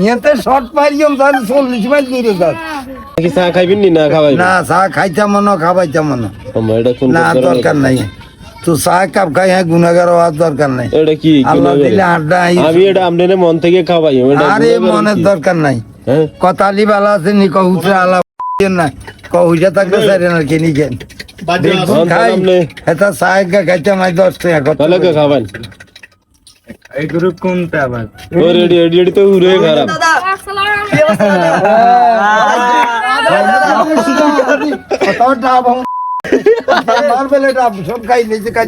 ইয়াতে শর্ট পাইম তাহলে 40 মাইল দূরে যাস কি চা খাইবেন নি না খাওয়াই না চা খাইতাম মনে খাবাইতাম মনে এটা কোন না দরকার নাই তো চা কাপ খাই হ্যাঁ গুনাগার হওয়ার দরকার নাই এটা কি আল্লাহ দিলে আড্ডা আমি এটা আমনে মন থেকে খাওয়াই আরে মনের দরকার নাই কথালি বালা আছে নি কহুছে আলা না কহুছে থাকলে সাইরে না কিনি কেন খাই এটা চা খাইতাম আই 10 টাকা কত লাগে খাবেন এই গ্রুপ কোনটা আবার ও রেডি রেডি তো উড়ে খারাপ দাদা আসসালামু আলাইকুম আমার বেলে ডাব সব খাই নিছে কাজ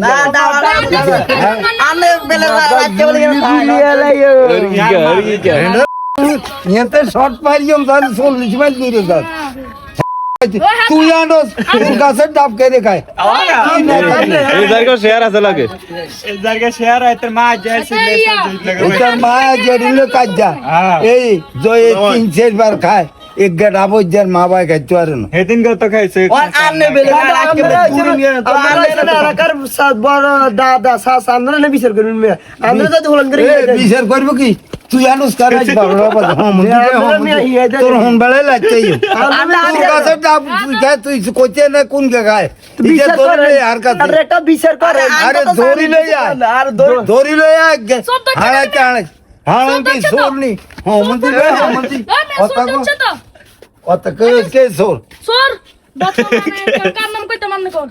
ইয়াতে শর্ট পাইম তাহলে 40 মাইল দূরে যাস তুই আনোস তোর গাছের ডাব কে দেখায় এই জায়গা শেয়ার আছে লাগে এই জায়গা শেয়ার হয় তোর মা যাইছে তোর মা জড়িলে কাজ যা এই জয় 3-4 বার খায় এক গা ডাব যার মা বাই খাইতে পারে না সেদিন কত খাইছে বিচার করবো কি তুই আনুস কার তোর হন বেলায় লাগছে গাছের ডাব তুই খায় তুই কইতে না কোন কে খায় আর কাছে আরে ধরি লই ধরি লই হারাইতে হারাই হারাইতে সোরনি মন্ত্রী মন্ত্রী অত কে সোর সর কার নাম কইতে মানে কোন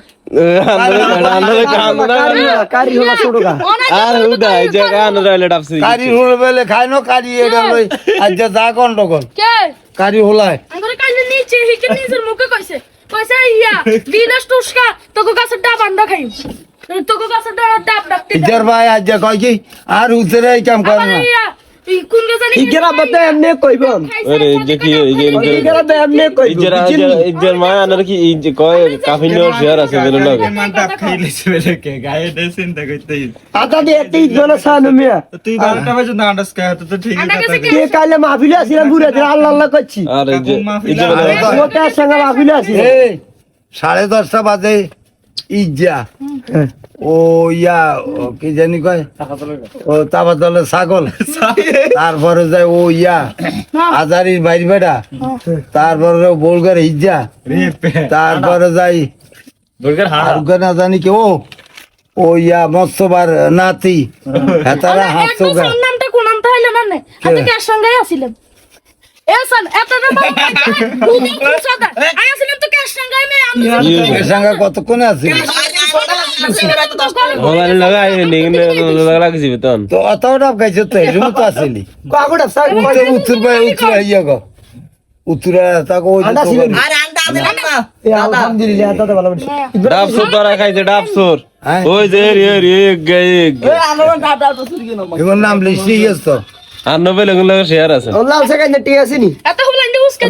আর হুদা এই জায়গা আনরাইলে ডাবছি কারি হল বেলে খাইনো কারি এটা লই আজ যা গন্ডগোল কে কারি হলায় আঙ্গুরে কাইলে নিচে হিকে নিজের মুখে কইছে কইছে ইয়া বিনাশ টুসকা তোকে গাছের ডাব আন্ডা খাই তোকে গাছের ডাব ডাকতে ইজার ভাই আজ যা কই কি আর উতরে এই কাম করে না এই কোন জানি ইগেরা বতে এমনি কইবন আরে যে কি ইগেরা বে এমনি কইবন ইজের মা আনার কি এই যে কয় কাফিনো শেয়ার আছে বেলে লাগে মানটা খাইলেছে বলে কে গায়ে দে চিন্তা করতে আদা দিয়ে তেই জনা সানু মিয়া তুই 12টা বাজে না আন্ডাস কা তো ঠিক আছে কে কালে মাহফিলে আসিলাম বুড়া দিন আল্লাহ আল্লাহ করছি আরে যে ওটা সঙ্গে মাহফিলে আসি এই 10:30 বাজে ইজা ও ইয়া কি জানি কয় ও তাবাদলে ছাগল তারপরে যায় ও ইয়া আজারির বাইর বেড়া তারপরে বোলগার ইজ্জা তারপরে যাই বোলগার না জানি কি ও ইয়া মৎস্যবার নাতি হেতারা হাসছো গা নামটা কোন নাম তাইলে মানে আপনি কার সঙ্গে আছিলেন এসান এতটা দুদিন কুসাদা আইছিলাম তো কার সঙ্গে আমি এর সঙ্গে কতক্ষণ আছে মোবাইল লাগাই লাগিছি বেতন তো অতটা গাইছে তো এর মতো আসেনি কাগড়া সাই উত্তর ইয়া গো উত্তরা তাকে ওই আলহামদুলিল্লাহ দাদা ভালো বলছি ডাব সুর ধরা খাইছে ডাব সুর ওই যে রে গায়ে এগুলোর নাম লিস্টি গেছ তো আর নবেল এগুলো শেয়ার আছে আল্লাহ সে কানে টি আসেনি এত হলো উসকে